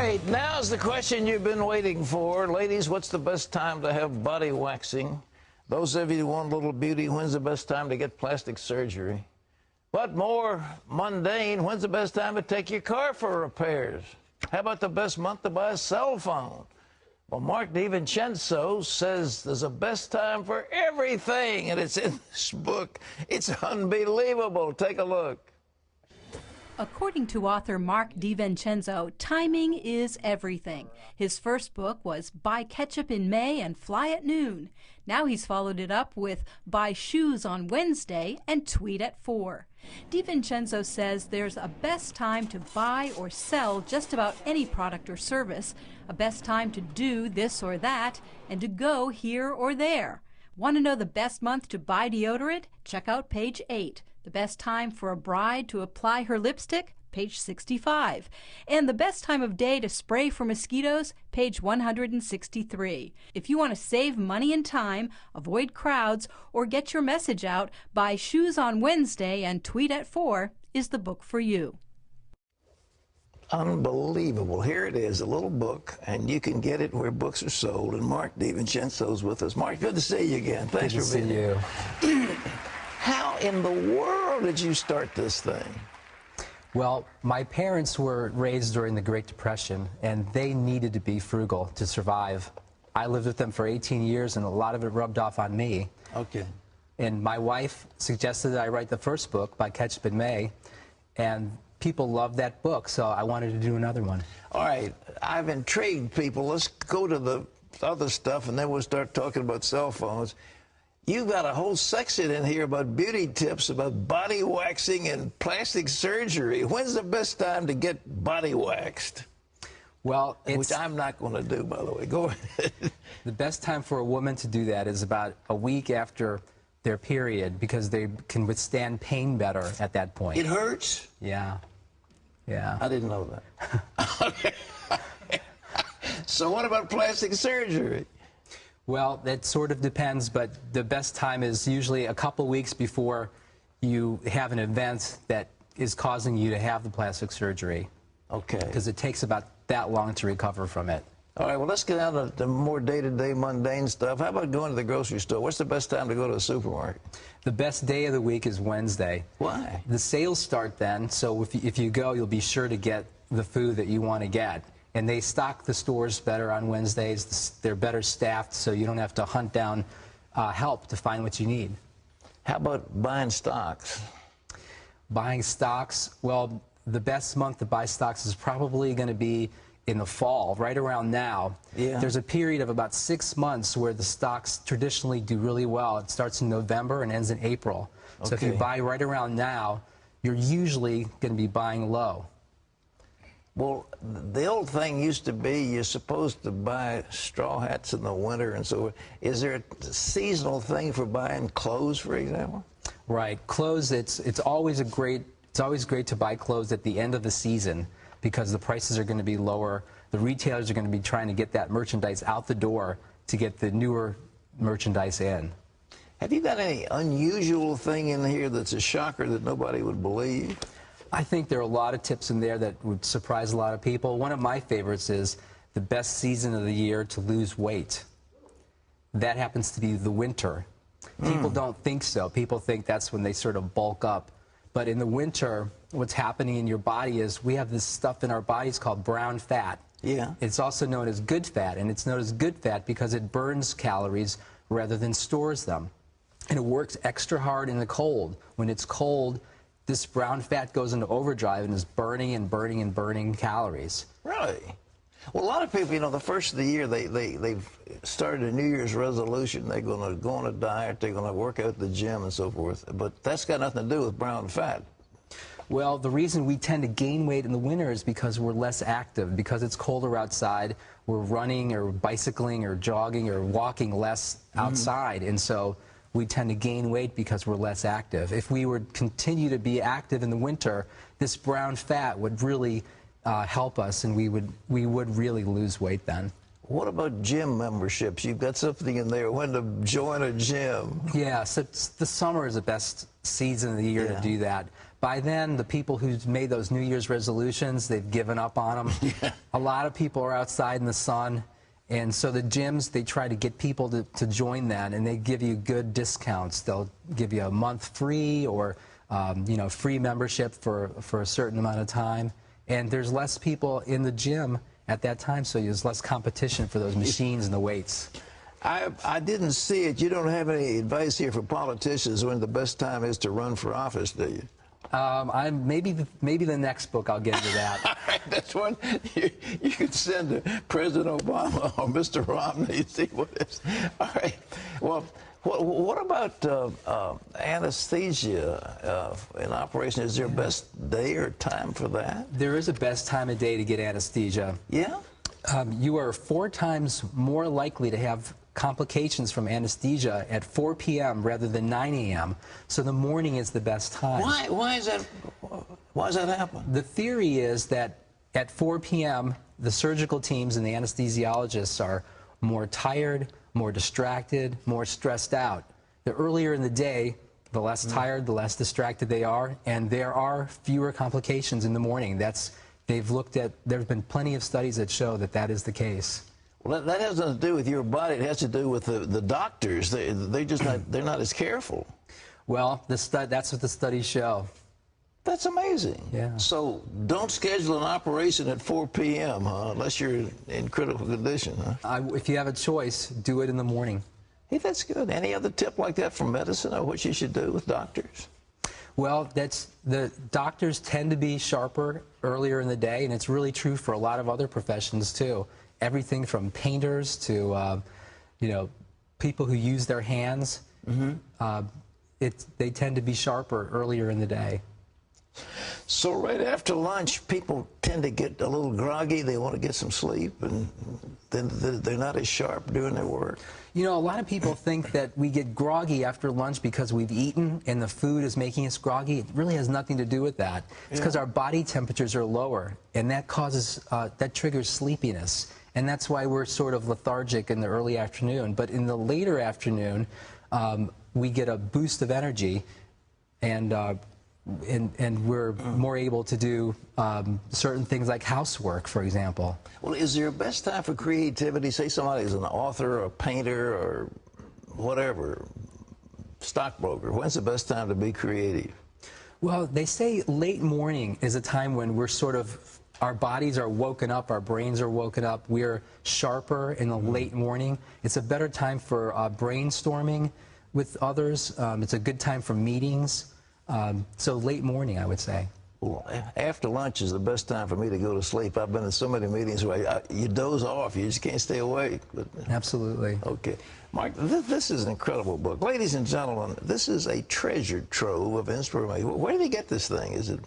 right, now's the question you've been waiting for. Ladies, what's the best time to have body waxing? Those of you who want a little beauty, when's the best time to get plastic surgery? But more mundane, when's the best time to take your car for repairs? How about the best month to buy a cell phone? Well, Mark DiVincenzo says there's a best time for everything, and it's in this book. It's unbelievable. Take a look. According to author Mark DiVincenzo, timing is everything. His first book was Buy Ketchup in May and Fly at Noon. Now he's followed it up with Buy Shoes on Wednesday and Tweet at 4. DiVincenzo says there's a best time to buy or sell just about any product or service, a best time to do this or that, and to go here or there. Want to know the best month to buy deodorant? Check out page 8. The best time for a bride to apply her lipstick? Page 65. And the best time of day to spray for mosquitoes? Page 163. If you want to save money and time, avoid crowds, or get your message out, Buy Shoes on Wednesday and Tweet at 4 is the book for you. Unbelievable. Here it is, a little book, and you can get it where books are sold. And Mark DiVincenzo's with us. Mark, good to see you again. Thanks for being here. How in the world did you start this thing? Well, my parents were raised during the Great Depression, and they needed to be frugal to survive. I lived with them for 18 years, and a lot of it rubbed off on me. Okay. And my wife suggested that I write the first book, Buy Ketchup in May, and people loved that book, so I wanted to do another one. All right. I've intrigued people. Let's go to the other stuff, and then we'll start talking about cell phones. You've got a whole section in here about beauty tips, about body waxing and plastic surgery. When's the best time to get body waxed? Well, which I'm not going to do, by the way. Go ahead. The best time for a woman to do that is about a week after their period, because they can withstand pain better at that point. It hurts? Yeah. Yeah. I didn't know that. Okay. So what about plastic surgery? Well, that sort of depends, but the best time is usually a couple weeks before you have an event that is causing you to have the plastic surgery. Okay. Because it takes about that long to recover from it. All right, well, let's get out of the more day-to-day mundane stuff. How about going to the grocery store? What's the best time to go to the supermarket? The best day of the week is Wednesday. Why? The sales start then, so if you go, you'll be sure to get the food that you want to get. And they stock the stores better on Wednesdays. They're better staffed, so you don't have to hunt down help to find what you need. How about buying stocks? Buying stocks, well, the best month to buy stocks is probably going to be in the fall, right around now. Yeah. There's a period of about 6 months where the stocks traditionally do really well. It starts in November and ends in April. Okay. So if you buy right around now, you're usually going to be buying low. Well, the old thing used to be you're supposed to buy straw hats in the winter and so forth. Is there a seasonal thing for buying clothes, for example? Right. Clothes, it's always great to buy clothes at the end of the season because the prices are going to be lower. The retailers are going to be trying to get that merchandise out the door to get the newer merchandise in. Have you got any unusual thing in here that's a shocker that nobody would believe? I think there are a lot of tips in there that would surprise a lot of people. One of my favorites is the best season of the year to lose weight. That happens to be the winter. People don't think so. People think that's when they sort of bulk up. But in the winter, what's happening in your body is we have this stuff in our bodies called brown fat. Yeah. It's also known as good fat, and it's known as good fat because it burns calories rather than stores them. And it works extra hard in the cold. When it's cold, this brown fat goes into overdrive and is burning and burning and burning calories. Really? Well, a lot of people, you know, the first of the year, they've started a New Year's resolution. They're going to go on a diet. They're going to work out at the gym and so forth. But that's got nothing to do with brown fat. Well, the reason we tend to gain weight in the winter is because we're less active. Because it's colder outside, we're running or bicycling or jogging or walking less outside. And so we tend to gain weight because we're less active. If we would continue to be active in the winter, this brown fat would really help us, and we would really lose weight then. What about gym memberships? You've got something in there, when to join a gym. Yeah, so the summer is the best season of the year to do that. by then, the people who've made those New Year's resolutions, they've given up on them. Yeah. A lot of people are outside in the sun. And so the gyms, they try to get people to join that, and they give you good discounts. They'll give you a month free or, you know, free membership for a certain amount of time. And there's less people in the gym at that time, so there's less competition for those machines and the weights. I didn't see it. You don't have any advice here for politicians when the best time is to run for office, do you? Maybe the next book I'll get into that. All right, that's one you could send to President Obama or Mr. Romney. See what is. All right. Well, what about anesthesia in operation? Is there a best day or time for that? There is a best time of day to get anesthesia. Yeah? You are 4 times more likely to have complications from anesthesia at 4 p.m. rather than 9 a.m. So the morning is the best time. Why is that? Why does that happen? The theory is that at 4 p.m. the surgical teams and the anesthesiologists are more tired, more distracted, more stressed out. The earlier in the day, the less tired, the less distracted they are, and there are fewer complications in the morning. They've looked at, there's been plenty of studies that show that that is the case. Well, that has nothing to do with your body. It has to do with the doctors. They're not as careful. Well, that's what the studies show. That's amazing. Yeah. So don't schedule an operation at 4 p.m., huh? Unless you're in critical condition, huh? If you have a choice, do it in the morning. Hey, that's good. Any other tip like that from medicine or what you should do with doctors? Well, the doctors tend to be sharper earlier in the day, and it's really true for a lot of other professions too. Everything from painters to, you know, people who use their hands. They tend to be sharper earlier in the day. So right after lunch, people tend to get a little groggy. They want to get some sleep, and then they're not as sharp doing their work. You know, a lot of people think that we get groggy after lunch because we've eaten and the food is making us groggy. It really has nothing to do with that. It's because our body temperatures are lower, and that causes, that triggers sleepiness. And that's why we're sort of lethargic in the early afternoon. But in the later afternoon, we get a boost of energy, and we're more able to do certain things like housework, for example. Well, is there a best time for creativity? Say somebody's an author or a painter or whatever, stockbroker. When's the best time to be creative? Well, they say late morning is a time when we're sort of, our bodies are woken up, our brains are woken up, we're sharper in the late morning. It's a better time for brainstorming with others. It's a good time for meetings. So late morning, I would say. Well, after lunch is the best time for me to go to sleep. I've been in so many meetings where you doze off. You just can't stay awake. But, absolutely. Okay. Mark, this is an incredible book. Ladies and gentlemen, this is a treasure trove of inspiration. Where did he get this thing? Is it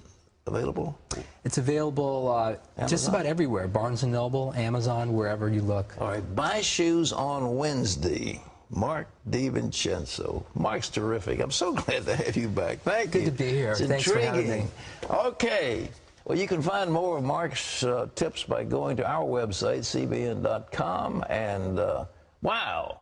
available? It's available just about everywhere. Barnes & Noble, Amazon, wherever you look. All right. Buy shoes on Wednesday. Mark DiVincenzo. Mark's terrific. I'm so glad to have you back. Thank you. Good to be here. It's Thanks intriguing. for having me. Okay. Well, you can find more of Mark's tips by going to our website, cbn.com. And, wow.